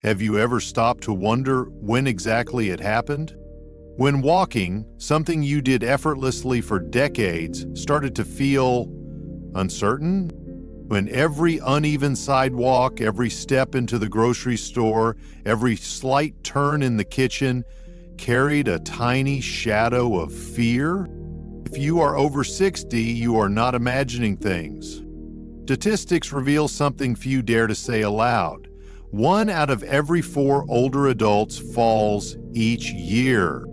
Have you ever stopped to wonder when exactly it happened? When walking, something you did effortlessly for decades started to feel uncertain? When every uneven sidewalk, every step into the grocery store, every slight turn in the kitchen carried a tiny shadow of fear? If you are over 60, you are not imagining things. Statistics reveal something few dare to say aloud. 1 out of every 4 older adults falls each year.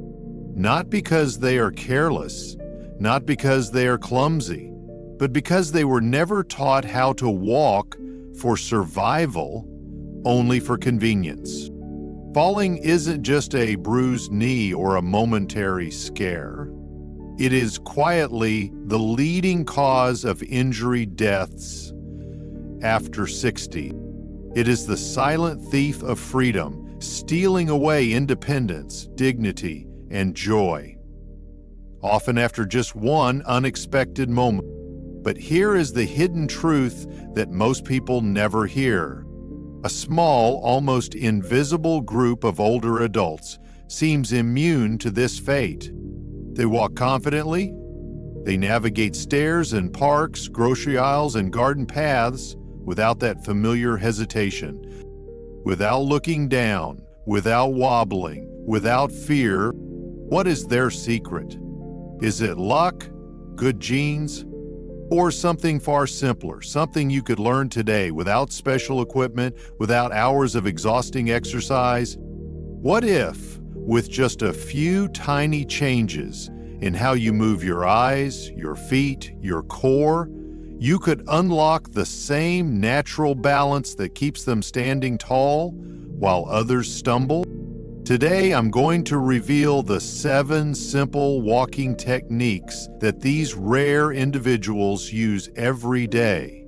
Not because they are careless, not because they are clumsy, but because they were never taught how to walk for survival, only for convenience. Falling isn't just a bruised knee or a momentary scare. It is quietly the leading cause of injury deaths after 60. It is the silent thief of freedom, stealing away independence, dignity, and joy, often after just one unexpected moment. But here is the hidden truth that most people never hear. A small, almost invisible group of older adults seems immune to this fate. They walk confidently, they navigate stairs and parks, grocery aisles, and garden paths without that familiar hesitation, without looking down, without wobbling, without fear. What is their secret? Is it luck, good genes, or something far simpler, something you could learn today without special equipment, without hours of exhausting exercise? What if, with just a few tiny changes in how you move your eyes, your feet, your core, you could unlock the same natural balance that keeps them standing tall while others stumble? Today, I'm going to reveal the 7 simple walking techniques that these rare individuals use every day.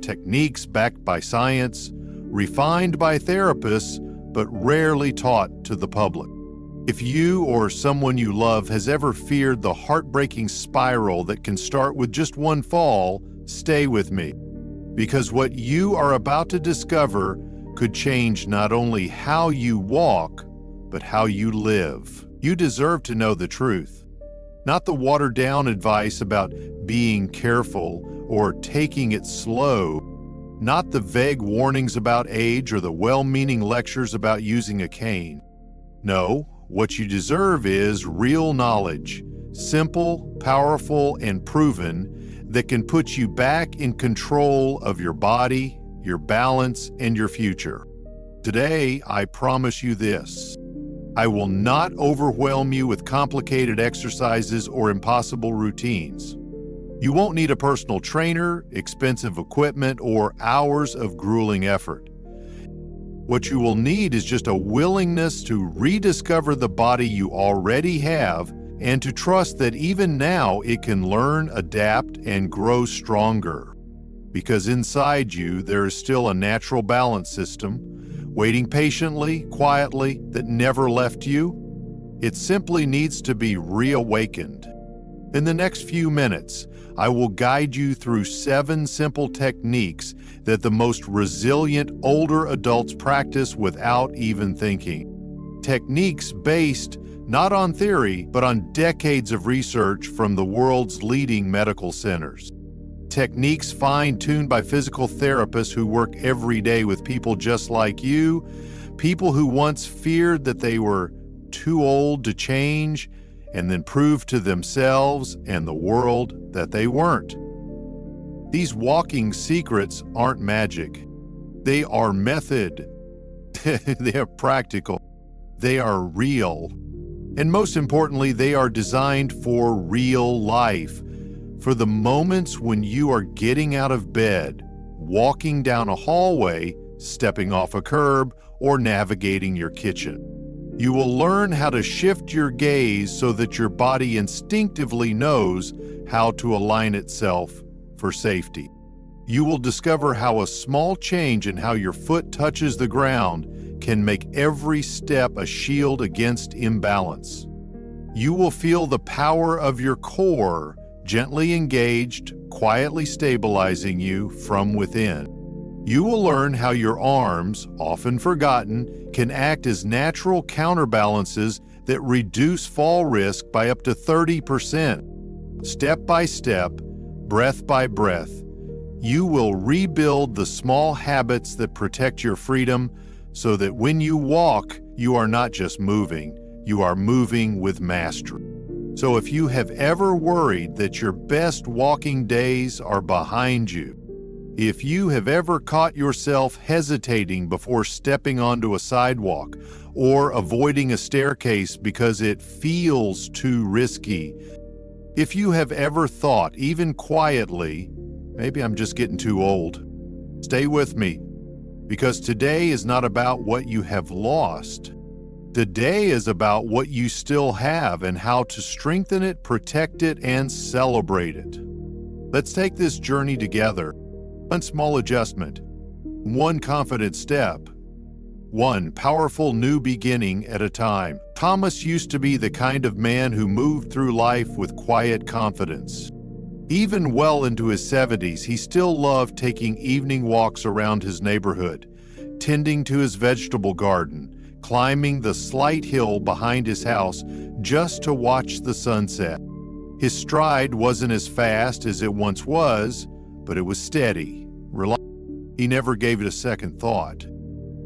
Techniques backed by science, refined by therapists, but rarely taught to the public. If you or someone you love has ever feared the heartbreaking spiral that can start with just one fall, stay with me, because what you are about to discover could change not only how you walk, but how you live. You deserve to know the truth, not the watered-down advice about being careful or taking it slow, not the vague warnings about age or the well-meaning lectures about using a cane. No, what you deserve is real knowledge, simple, powerful, and proven, that can put you back in control of your body, your balance, and your future. Today, I promise you this. I will not overwhelm you with complicated exercises or impossible routines. You won't need a personal trainer, expensive equipment, or hours of grueling effort. What you will need is just a willingness to rediscover the body you already have and to trust that even now it can learn, adapt, and grow stronger. Because inside you, there is still a natural balance system, waiting patiently, quietly, that never left you. It simply needs to be reawakened. In the next few minutes, I will guide you through 7 simple techniques that the most resilient older adults practice without even thinking. Techniques based not on theory, but on decades of research from the world's leading medical centers. Techniques fine-tuned by physical therapists who work every day with people just like you, people who once feared that they were too old to change, and then proved to themselves and the world that they weren't. These walking secrets aren't magic. They are method. They are practical. They are real. And most importantly, they are designed for real life, for the moments when you are getting out of bed, walking down a hallway, stepping off a curb, or navigating your kitchen. You will learn how to shift your gaze so that your body instinctively knows how to align itself for safety. You will discover how a small change in how your foot touches the ground can make every step a shield against imbalance. You will feel the power of your core gently engaged, quietly stabilizing you from within. You will learn how your arms, often forgotten, can act as natural counterbalances that reduce fall risk by up to 30%. Step by step, breath by breath, you will rebuild the small habits that protect your freedom so that when you walk, you are not just moving, you are moving with mastery. So if you have ever worried that your best walking days are behind you, if you have ever caught yourself hesitating before stepping onto a sidewalk or avoiding a staircase because it feels too risky, if you have ever thought, even quietly, maybe I'm just getting too old, stay with me, because today is not about what you have lost. Today is about what you still have and how to strengthen it, protect it, and celebrate it. Let's take this journey together. One small adjustment, one confident step, one powerful new beginning at a time. Thomas used to be the kind of man who moved through life with quiet confidence. Even well into his 70s, he still loved taking evening walks around his neighborhood, tending to his vegetable garden, climbing the slight hill behind his house just to watch the sunset. His stride wasn't as fast as it once was, but it was steady, reliable. He never gave it a second thought.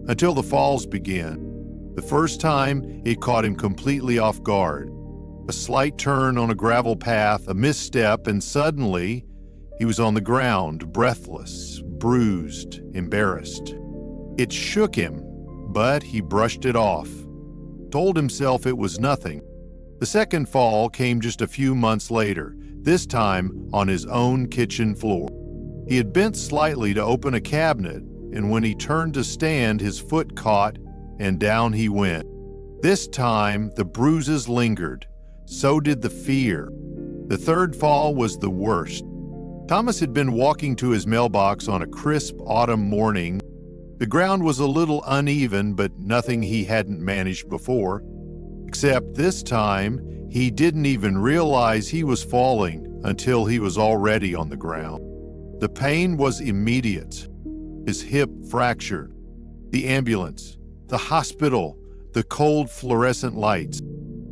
Until the falls began. The first time, it caught him completely off guard. A slight turn on a gravel path, a misstep, and suddenly, he was on the ground, breathless, bruised, embarrassed. It shook him, but he brushed it off, told himself it was nothing. The second fall came just a few months later, this time on his own kitchen floor. He had bent slightly to open a cabinet, and when he turned to stand, his foot caught, and down he went. This time, the bruises lingered. So did the fear. The third fall was the worst. Thomas had been walking to his mailbox on a crisp autumn morning. The ground was a little uneven, but nothing he hadn't managed before. Except this time, he didn't even realize he was falling until he was already on the ground. The pain was immediate. His hip fractured. The ambulance, the hospital, the cold fluorescent lights,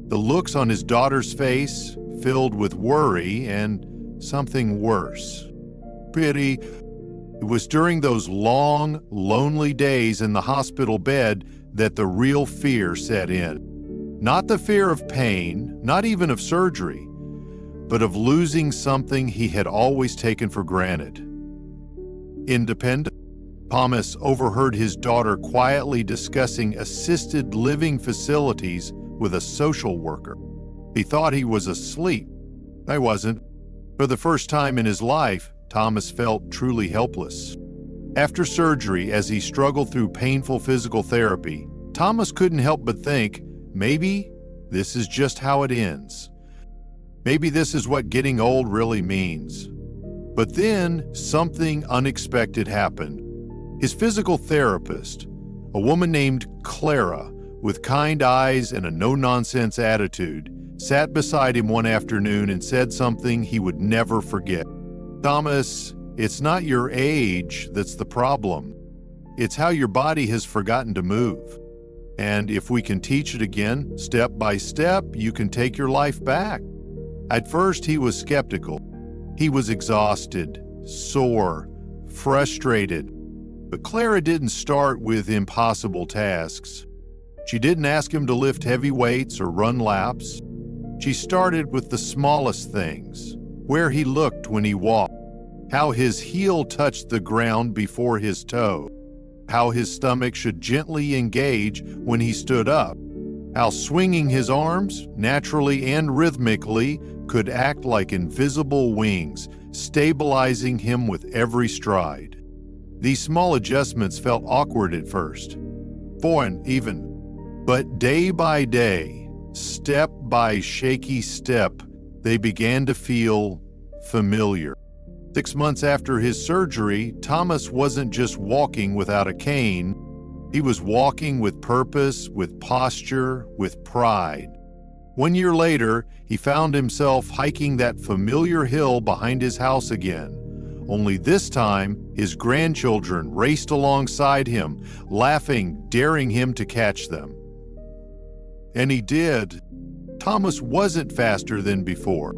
the looks on his daughter's face filled with worry and something worse, pity. It was during those long, lonely days in the hospital bed that the real fear set in. Not the fear of pain, not even of surgery, but of losing something he had always taken for granted. Independence. Thomas overheard his daughter quietly discussing assisted living facilities with a social worker. He thought he was asleep. I wasn't. For the first time in his life, Thomas felt truly helpless. After surgery, as he struggled through painful physical therapy, Thomas couldn't help but think, maybe this is just how it ends. Maybe this is what getting old really means. But then something unexpected happened. His physical therapist, a woman named Clara, with kind eyes and a no-nonsense attitude, sat beside him one afternoon and said something he would never forget. Thomas, it's not your age that's the problem. It's how your body has forgotten to move. And if we can teach it again, step by step, you can take your life back. At first, he was skeptical. He was exhausted, sore, frustrated. But Clara didn't start with impossible tasks. She didn't ask him to lift heavy weights or run laps. She started with the smallest things, where he looked when he walked, how his heel touched the ground before his toe, how his stomach should gently engage when he stood up, how swinging his arms, naturally and rhythmically, could act like invisible wings, stabilizing him with every stride. These small adjustments felt awkward at first, foreign even, but day by day, step by shaky step, they began to feel familiar. 6 months after his surgery, Thomas wasn't just walking without a cane. He was walking with purpose, with posture, with pride. 1 year later, he found himself hiking that familiar hill behind his house again, only this time his grandchildren raced alongside him, laughing, daring him to catch them. And he did. Thomas wasn't faster than before.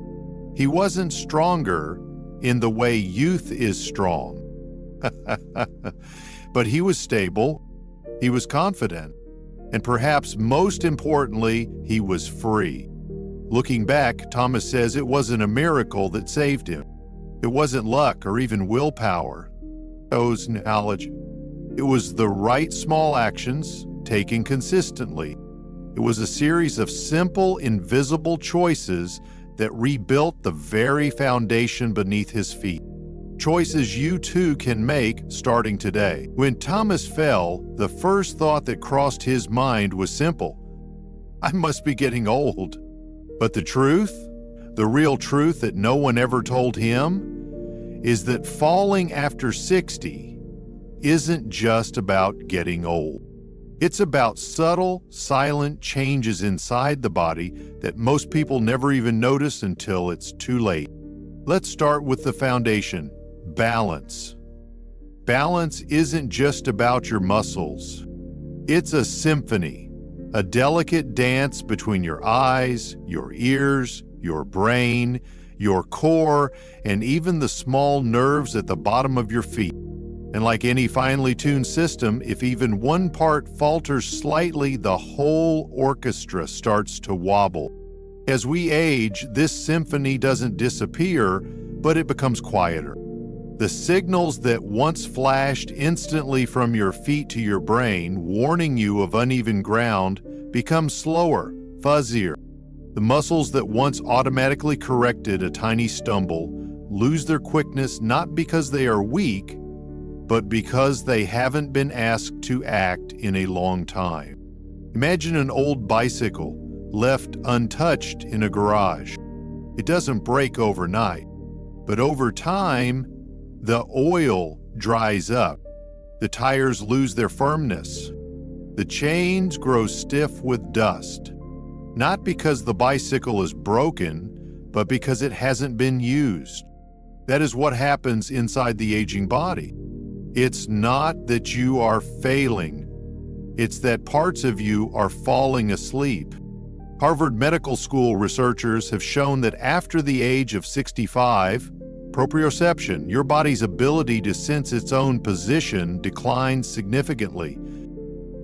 He wasn't stronger in the way youth is strong. But he was stable, he was confident, and perhaps most importantly, he was free. Looking back, Thomas says it wasn't a miracle that saved him. It wasn't luck or even willpower. It was knowledge. It was the right small actions taken consistently. It was a series of simple, invisible choices that rebuilt the very foundation beneath his feet. Choices you too can make starting today. When Thomas fell, the first thought that crossed his mind was simple: I must be getting old. But the truth, the real truth that no one ever told him, is that falling after 60 isn't just about getting old. It's about subtle, silent changes inside the body that most people never even notice until it's too late. Let's start with the foundation: balance. Balance isn't just about your muscles. It's a symphony, a delicate dance between your eyes, your ears, your brain, your core, and even the small nerves at the bottom of your feet. And like any finely tuned system, if even one part falters slightly, the whole orchestra starts to wobble. As we age, this symphony doesn't disappear, but it becomes quieter. The signals that once flashed instantly from your feet to your brain, warning you of uneven ground, become slower, fuzzier. The muscles that once automatically corrected a tiny stumble lose their quickness not because they are weak, but because they haven't been asked to act in a long time. Imagine an old bicycle left untouched in a garage. It doesn't break overnight, but over time, the oil dries up. The tires lose their firmness. The chains grow stiff with dust. Not because the bicycle is broken, but because it hasn't been used. That is what happens inside the aging body. It's not that you are failing. It's that parts of you are falling asleep. Harvard Medical School researchers have shown that after the age of 65, proprioception, your body's ability to sense its own position, declines significantly.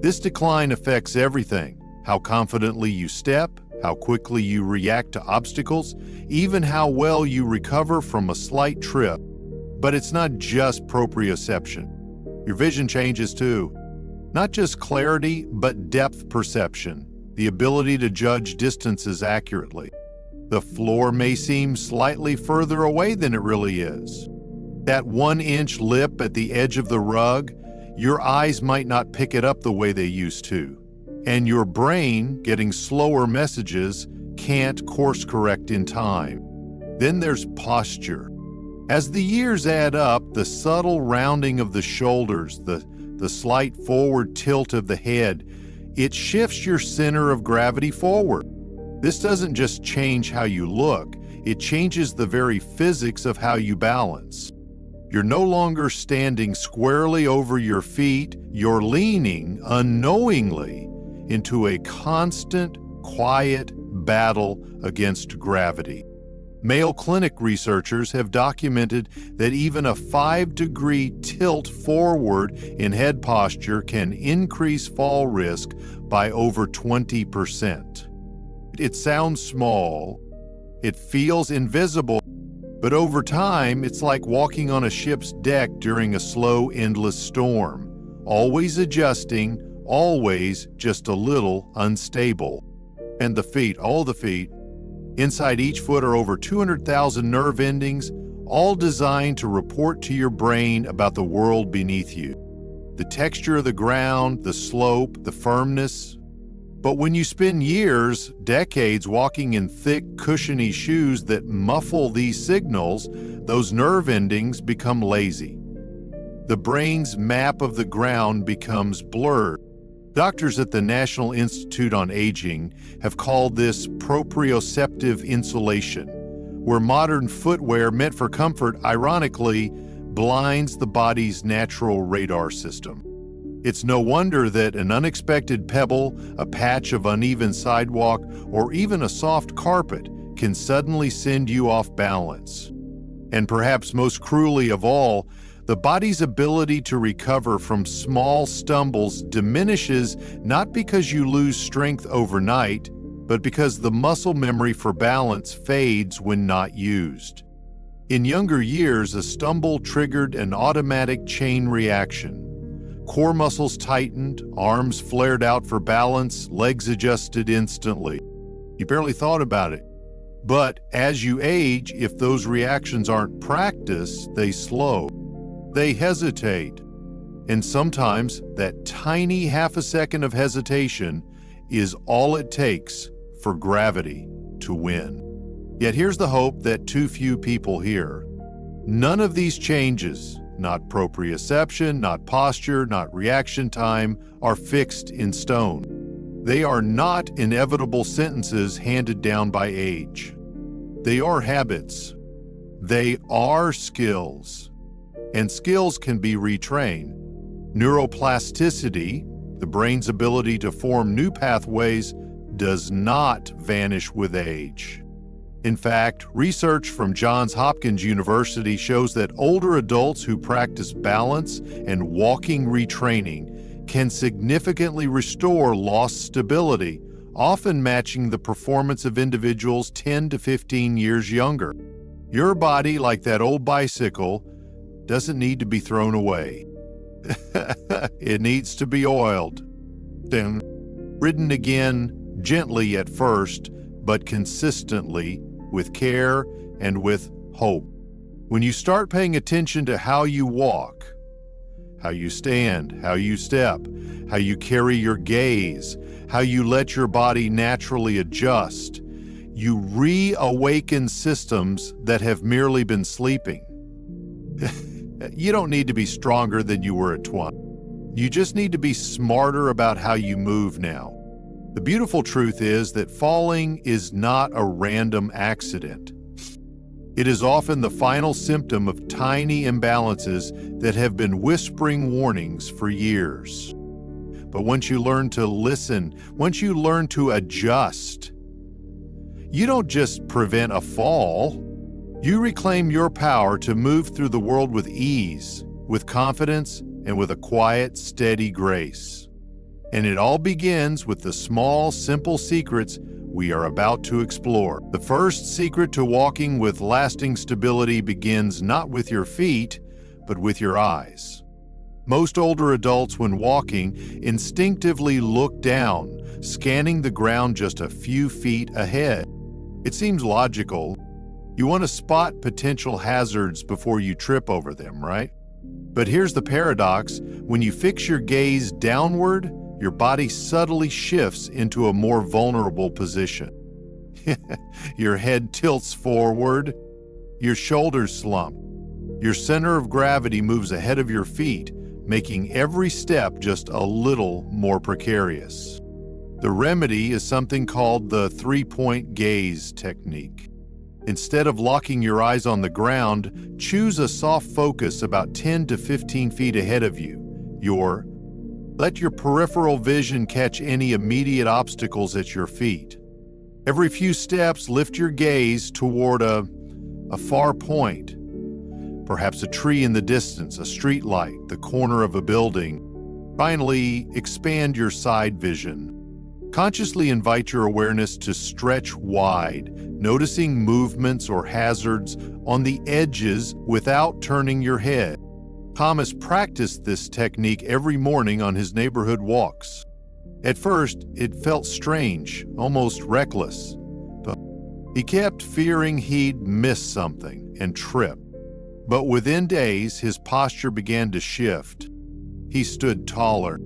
This decline affects everything: how confidently you step, how quickly you react to obstacles, even how well you recover from a slight trip. But it's not just proprioception. Your vision changes too. Not just clarity, but depth perception, the ability to judge distances accurately. The floor may seem slightly further away than it really is. That 1-inch lip at the edge of the rug, your eyes might not pick it up the way they used to. And your brain, getting slower messages, can't course correct in time. Then there's posture. As the years add up, the subtle rounding of the shoulders, the slight forward tilt of the head, it shifts your center of gravity forward. This doesn't just change how you look, it changes the very physics of how you balance. You're no longer standing squarely over your feet, you're leaning unknowingly into a constant, quiet battle against gravity. Mayo Clinic researchers have documented that even a 5-degree tilt forward in head posture can increase fall risk by over 20%. It sounds small, it feels invisible, but over time, it's like walking on a ship's deck during a slow, endless storm, always adjusting, always just a little unstable. And the feet, all the feet, inside each foot are over 200,000 nerve endings, all designed to report to your brain about the world beneath you. The texture of the ground, the slope, the firmness. But when you spend years, decades walking in thick, cushiony shoes that muffle these signals, those nerve endings become lazy. The brain's map of the ground becomes blurred. Doctors at the National Institute on Aging have called this proprioceptive insulation, where modern footwear meant for comfort, ironically, blinds the body's natural radar system. It's no wonder that an unexpected pebble, a patch of uneven sidewalk, or even a soft carpet can suddenly send you off balance. And perhaps most cruelly of all, the body's ability to recover from small stumbles diminishes not because you lose strength overnight, but because the muscle memory for balance fades when not used. In younger years, a stumble triggered an automatic chain reaction. Core muscles tightened, arms flared out for balance, legs adjusted instantly. You barely thought about it. But as you age, if those reactions aren't practiced, they slow. They hesitate. And sometimes that tiny half a second of hesitation is all it takes for gravity to win. Yet here's the hope that too few people hear. None of these changes, not proprioception, not posture, not reaction time, are fixed in stone. They are not inevitable sentences handed down by age. They are habits. They are skills. And skills can be retrained. Neuroplasticity, the brain's ability to form new pathways, does not vanish with age. In fact, research from Johns Hopkins University shows that older adults who practice balance and walking retraining can significantly restore lost stability, often matching the performance of individuals 10 to 15 years younger. Your body, like that old bicycle, doesn't need to be thrown away. It needs to be oiled. Then ridden again, gently at first, but consistently, with care and with hope. When you start paying attention to how you walk, how you stand, how you step, how you carry your gaze, how you let your body naturally adjust, you reawaken systems that have merely been sleeping. You don't need to be stronger than you were at 20. You just need to be smarter about how you move now. The beautiful truth is that falling is not a random accident. It is often the final symptom of tiny imbalances that have been whispering warnings for years. But once you learn to listen, once you learn to adjust, you don't just prevent a fall. You reclaim your power to move through the world with ease, with confidence, and with a quiet, steady grace. And it all begins with the small, simple secrets we are about to explore. The first secret to walking with lasting stability begins not with your feet, but with your eyes. Most older adults, when walking, instinctively look down, scanning the ground just a few feet ahead. It seems logical. You want to spot potential hazards before you trip over them, right? But here's the paradox. When you fix your gaze downward, your body subtly shifts into a more vulnerable position. Your head tilts forward, your shoulders slump. Your center of gravity moves ahead of your feet, making every step just a little more precarious. The remedy is something called the three-point gaze technique. Instead of locking your eyes on the ground, choose a soft focus about 10 to 15 feet ahead of you. Let your peripheral vision catch any immediate obstacles at your feet. Every few steps, lift your gaze toward a far point, perhaps a tree in the distance, a street light, the corner of a building. Finally, expand your side vision. Consciously invite your awareness to stretch wide, noticing movements or hazards on the edges without turning your head. Thomas practiced this technique every morning on his neighborhood walks. At first, it felt strange, almost reckless, but he kept fearing he'd miss something and trip. But within days, his posture began to shift. He stood taller.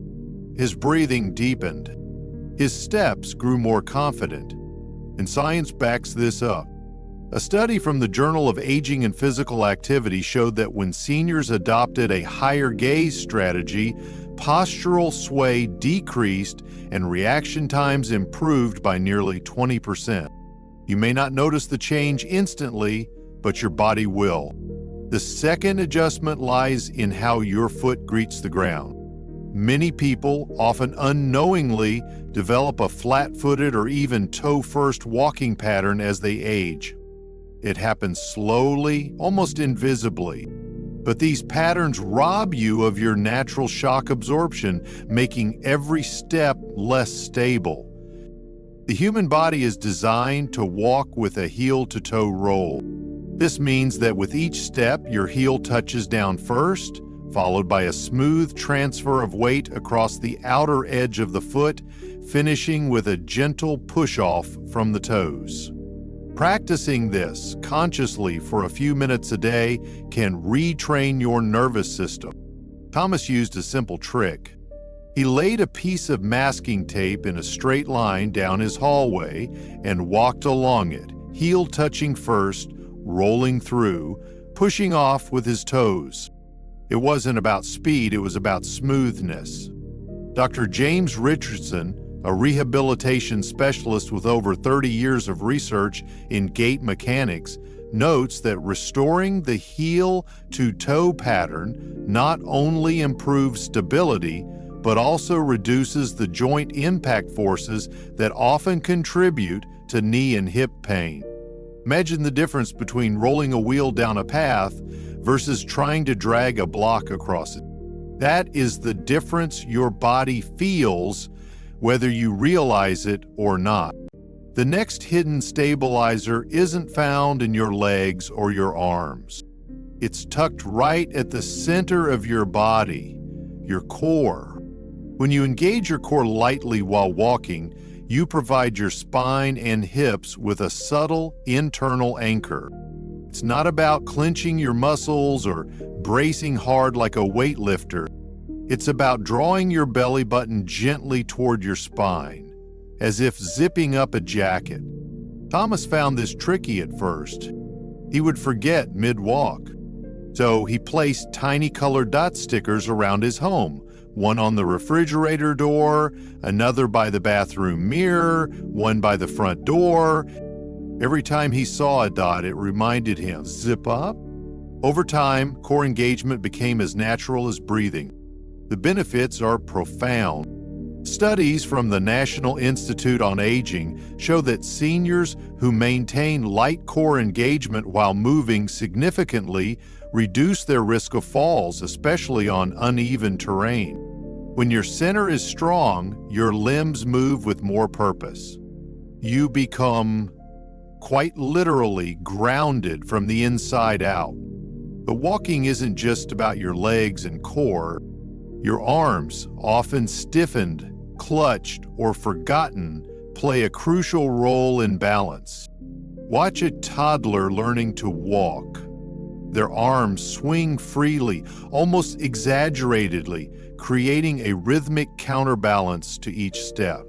His breathing deepened. His steps grew more confident. And science backs this up. A study from the Journal of Aging and Physical Activity showed that when seniors adopted a higher gaze strategy, postural sway decreased and reaction times improved by nearly 20%. You may not notice the change instantly, but your body will. The second adjustment lies in how your foot greets the ground. Many people, often unknowingly, develop a flat-footed or even toe-first walking pattern as they age. It happens slowly, almost invisibly. But these patterns rob you of your natural shock absorption, making every step less stable. The human body is designed to walk with a heel-to-toe roll. This means that with each step, your heel touches down first, followed by a smooth transfer of weight across the outer edge of the foot, finishing with a gentle push-off from the toes. Practicing this consciously for a few minutes a day can retrain your nervous system. Thomas used a simple trick. He laid a piece of masking tape in a straight line down his hallway and walked along it, heel touching first, rolling through, pushing off with his toes. It wasn't about speed, it was about smoothness. Dr. James Richardson, a rehabilitation specialist with over 30 years of research in gait mechanics, notes that restoring the heel-to-toe pattern not only improves stability, but also reduces the joint impact forces that often contribute to knee and hip pain. Imagine the difference between rolling a wheel down a path versus trying to drag a block across it. That is the difference your body feels whether you realize it or not. The next hidden stabilizer isn't found in your legs or your arms. It's tucked right at the center of your body, your core. When you engage your core lightly while walking, you provide your spine and hips with a subtle internal anchor. It's not about clenching your muscles or bracing hard like a weightlifter. It's about drawing your belly button gently toward your spine, as if zipping up a jacket. Thomas found this tricky at first. He would forget mid-walk. So he placed tiny colored dot stickers around his home, one on the refrigerator door, another by the bathroom mirror, one by the front door. Every time he saw a dot, it reminded him, zip up. Over time, core engagement became as natural as breathing. The benefits are profound. Studies from the National Institute on Aging show that seniors who maintain light core engagement while moving significantly reduce their risk of falls, especially on uneven terrain. When your center is strong, your limbs move with more purpose. You become, quite literally, grounded from the inside out. But walking isn't just about your legs and core. Your arms, often stiffened, clutched, or forgotten, play a crucial role in balance. Watch a toddler learning to walk. Their arms swing freely, almost exaggeratedly, creating a rhythmic counterbalance to each step.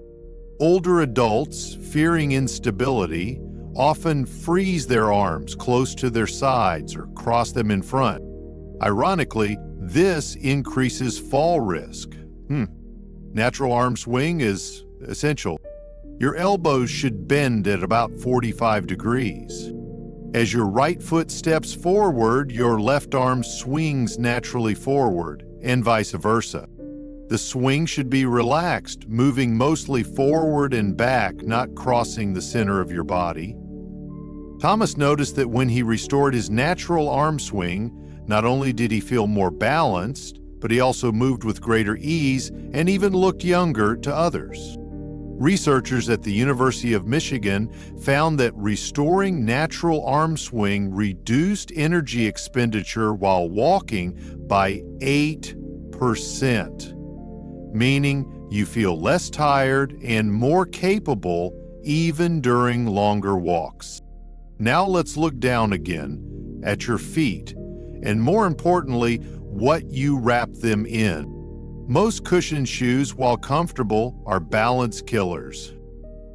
Older adults, fearing instability, often freeze their arms close to their sides or cross them in front. Ironically, this increases fall risk. Natural arm swing is essential. Your elbows should bend at about 45 degrees. As your right foot steps forward, your left arm swings naturally forward, and vice versa. The swing should be relaxed, moving mostly forward and back, not crossing the center of your body. Thomas noticed that when he restored his natural arm swing, not only did he feel more balanced, but he also moved with greater ease and even looked younger to others. Researchers at the University of Michigan found that restoring natural arm swing reduced energy expenditure while walking by 8%, meaning you feel less tired and more capable even during longer walks. Now let's look down again at your feet, and more importantly, what you wrap them in. Most cushioned shoes, while comfortable, are balance killers.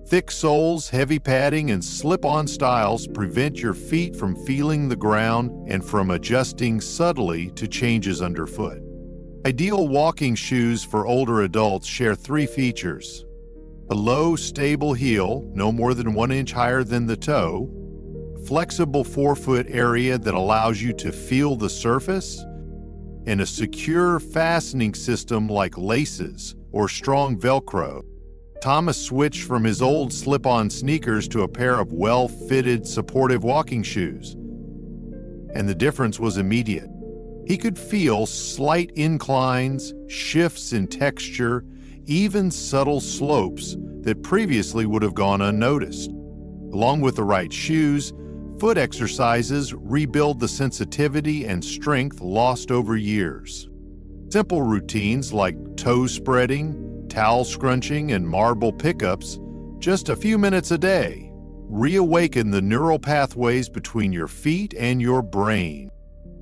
Thick soles, heavy padding, and slip-on styles prevent your feet from feeling the ground and from adjusting subtly to changes underfoot. Ideal walking shoes for older adults share 3 features: a low, stable heel, no more than 1 inch higher than the toe, flexible forefoot area that allows you to feel the surface, and a secure fastening system like laces or strong Velcro. Thomas switched from his old slip-on sneakers to a pair of well-fitted, supportive walking shoes. And the difference was immediate. He could feel slight inclines, shifts in texture, even subtle slopes that previously would have gone unnoticed. Along with the right shoes, foot exercises rebuild the sensitivity and strength lost over years. Simple routines like toe spreading, towel scrunching, and marble pickups, just a few minutes a day, reawaken the neural pathways between your feet and your brain.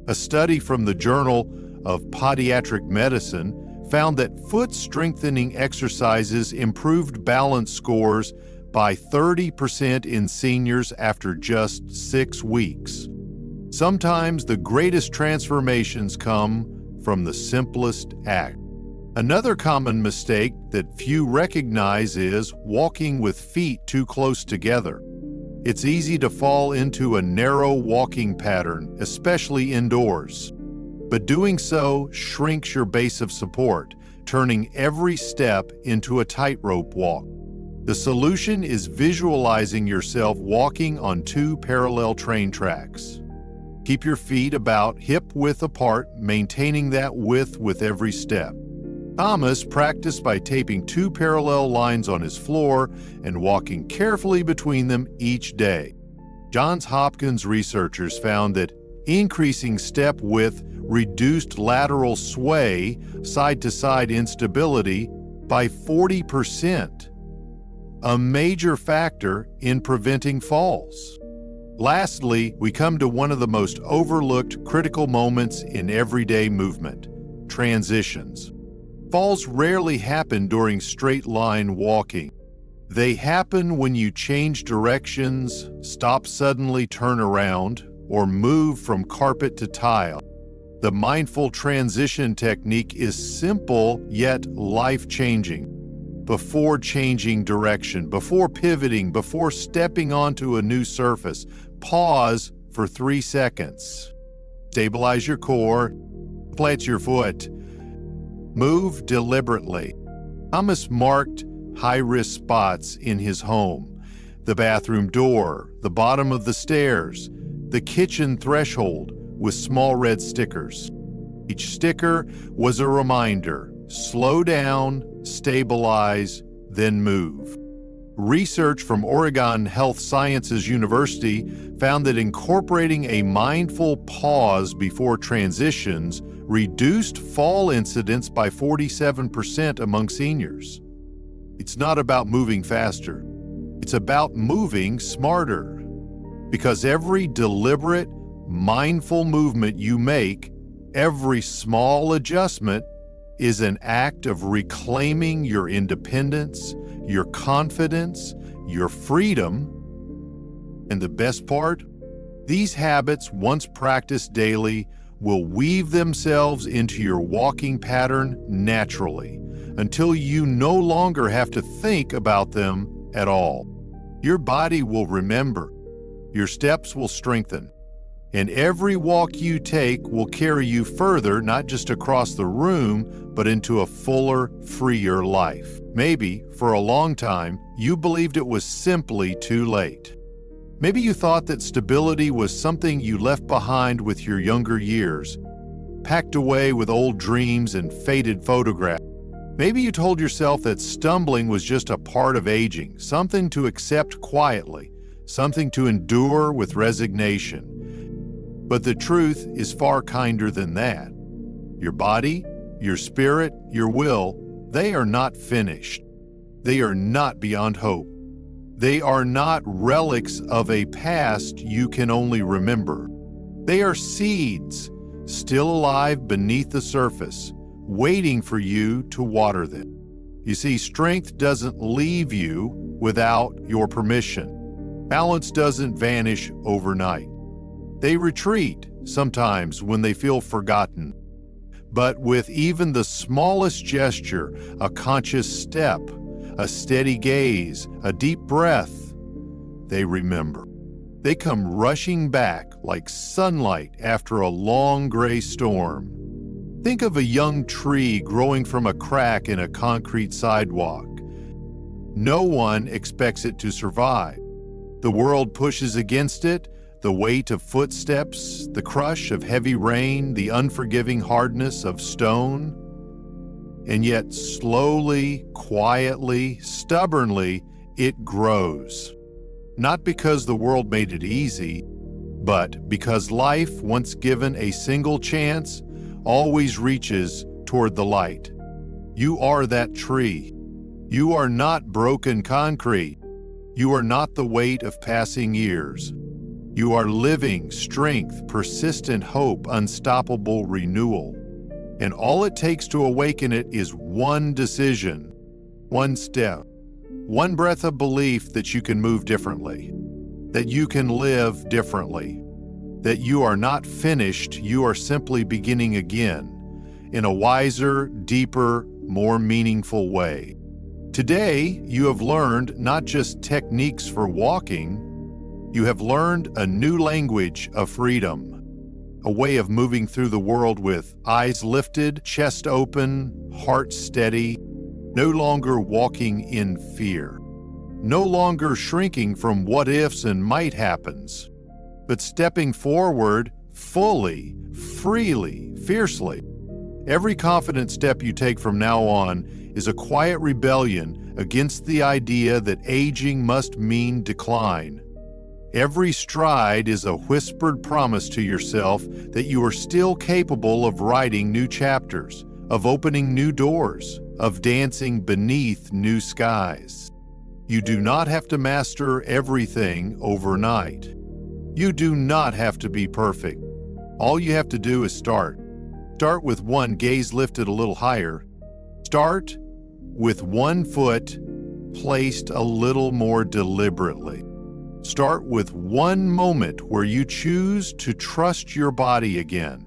A study from the Journal of Podiatric Medicine found that foot strengthening exercises improved balance scores by 30% in seniors after just 6 weeks. Sometimes the greatest transformations come from the simplest act. Another common mistake that few recognize is walking with feet too close together. It's easy to fall into a narrow walking pattern, especially indoors. But doing so shrinks your base of support, turning every step into a tightrope walk. The solution is visualizing yourself walking on 2 parallel train tracks. Keep your feet about hip-width apart, maintaining that width with every step. Thomas practiced by taping 2 parallel lines on his floor and walking carefully between them each day. Johns Hopkins researchers found that increasing step width reduced lateral sway, side-to-side instability, by 40%, a major factor in preventing falls. Lastly, we come to one of the most overlooked critical moments in everyday movement: transitions. Falls rarely happen during straight-line walking. They happen when you change directions, stop suddenly, turn around, or move from carpet to tile. The mindful transition technique is simple yet life-changing. Before changing direction, before pivoting, before stepping onto a new surface, pause for 3 seconds. Stabilize your core, plant your foot. Move deliberately. Thomas marked high-risk spots in his home: the bathroom door, the bottom of the stairs, the kitchen threshold, with small red stickers. Each sticker was a reminder: slow down, stabilize, then move. Research from Oregon Health Sciences University found that incorporating a mindful pause before transitions reduced fall incidence by 47% among seniors. It's not about moving faster. It's about moving smarter. Because every deliberate, mindful movement you make, every small adjustment, is an act of reclaiming your independence, your confidence, your freedom. And the best part? These habits, once practiced daily, will weave themselves into your walking pattern naturally, until you no longer have to think about them at all. Your body will remember, your steps will strengthen, and every walk you take will carry you further, not just across the room, but into a fuller, freer life. Maybe, for a long time, you believed it was simply too late. Maybe you thought that stability was something you left behind with your younger years, packed away with old dreams and faded photographs. Maybe you told yourself that stumbling was just a part of aging, something to accept quietly, something to endure with resignation. But the truth is far kinder than that. Your body, your spirit, your will, they are not finished. They are not beyond hope. They are not relics of a past you can only remember. They are seeds, still alive beneath the surface, waiting for you to water them. You see, strength doesn't leave you without your permission. Balance doesn't vanish overnight. They retreat sometimes when they feel forgotten. But with even the smallest gesture, a conscious step, a steady gaze, a deep breath, they remember. They come rushing back like sunlight after a long gray storm. Think of a young tree growing from a crack in a concrete sidewalk. No one expects it to survive. The world pushes against it, the weight of footsteps, the crush of heavy rain, the unforgiving hardness of stone. And yet slowly, quietly, stubbornly, it grows. Not because the world made it easy, but because life, once given a single chance, always reaches toward the light. You are that tree. You are not broken concrete. You are not the weight of passing years. You are living strength, persistent hope, unstoppable renewal. And all it takes to awaken it is one decision, one step, one breath of belief that you can move differently, that you can live differently, that you are not finished, you are simply beginning again, in a wiser, deeper, more meaningful way. Today, you have learned not just techniques for walking, you have learned a new language of freedom, a way of moving through the world with eyes lifted, chest open, heart steady, no longer walking in fear, no longer shrinking from what ifs and might happens, but stepping forward fully, freely, fiercely. Every confident step you take from now on is a quiet rebellion against the idea that aging must mean decline. Every stride is a whispered promise to yourself that you are still capable of writing new chapters, of opening new doors, of dancing beneath new skies. You do not have to master everything overnight. You do not have to be perfect. All you have to do is start. Start with one gaze lifted a little higher. Start with one foot placed a little more deliberately. Start with one moment where you choose to trust your body again,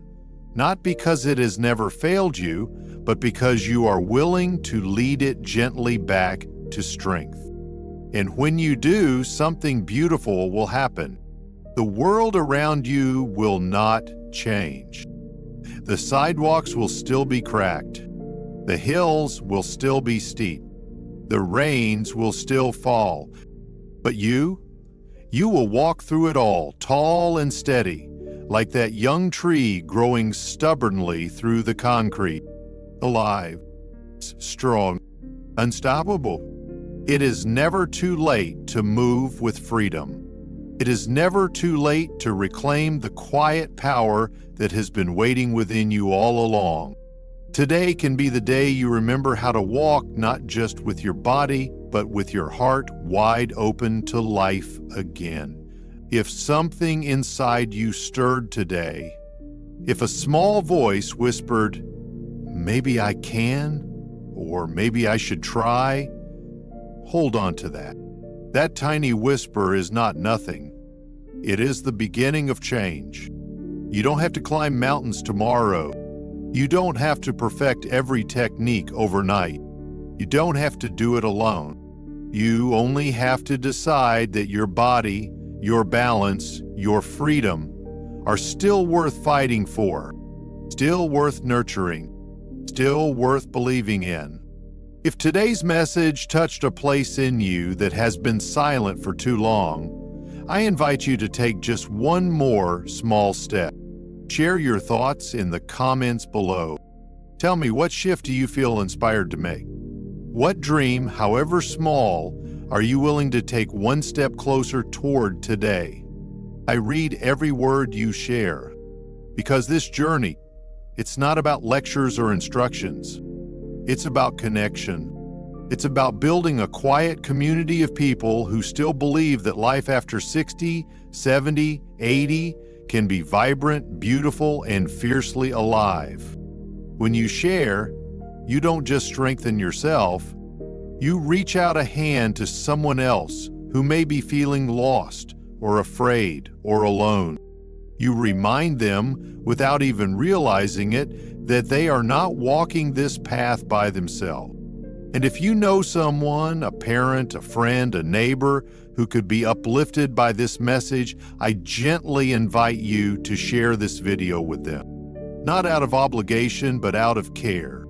not because it has never failed you, but because you are willing to lead it gently back to strength. And when you do, something beautiful will happen. The world around you will not change. The sidewalks will still be cracked. The hills will still be steep. The rains will still fall. But you will walk through it all, tall and steady, like that young tree growing stubbornly through the concrete, alive, strong, unstoppable. It is never too late to move with freedom. It is never too late to reclaim the quiet power that has been waiting within you all along. Today can be the day you remember how to walk not just with your body, but with your heart wide open to life again. If something inside you stirred today, if a small voice whispered, "Maybe I can," or "Maybe I should try," hold on to that. That tiny whisper is not nothing. It is the beginning of change. You don't have to climb mountains tomorrow. You don't have to perfect every technique overnight. You don't have to do it alone. You only have to decide that your body, your balance, your freedom are still worth fighting for, still worth nurturing, still worth believing in. If today's message touched a place in you that has been silent for too long, I invite you to take just one more small step. Share your thoughts in the comments below. Tell me, what shift do you feel inspired to make? What dream, however small, are you willing to take one step closer toward today? I read every word you share, because this journey, it's not about lectures or instructions. It's about connection. It's about building a quiet community of people who still believe that life after 60, 70, 80 can be vibrant, beautiful, and fiercely alive. When you share, you don't just strengthen yourself, you reach out a hand to someone else who may be feeling lost or afraid or alone. You remind them, without even realizing it, that they are not walking this path by themselves. And if you know someone, a parent, a friend, a neighbor, who could be uplifted by this message, I gently invite you to share this video with them. Not out of obligation, but out of care.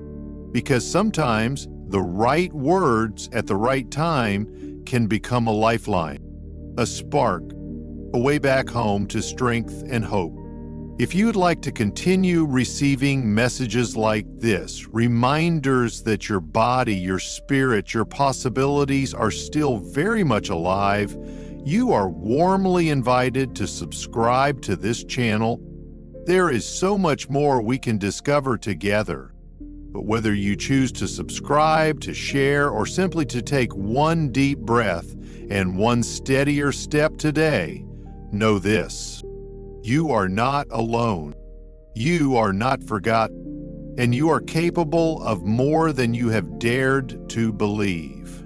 Because sometimes the right words at the right time can become a lifeline, a spark, a way back home to strength and hope. If you'd like to continue receiving messages like this, reminders that your body, your spirit, your possibilities are still very much alive, you are warmly invited to subscribe to this channel. There is so much more we can discover together. But whether you choose to subscribe, to share, or simply to take one deep breath and one steadier step today, know this: you are not alone. You are not forgotten. And you are capable of more than you have dared to believe.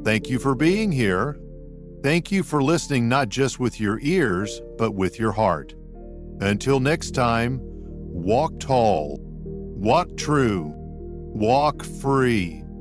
Thank you for being here. Thank you for listening not just with your ears, but with your heart. Until next time, walk tall, walk true, walk free.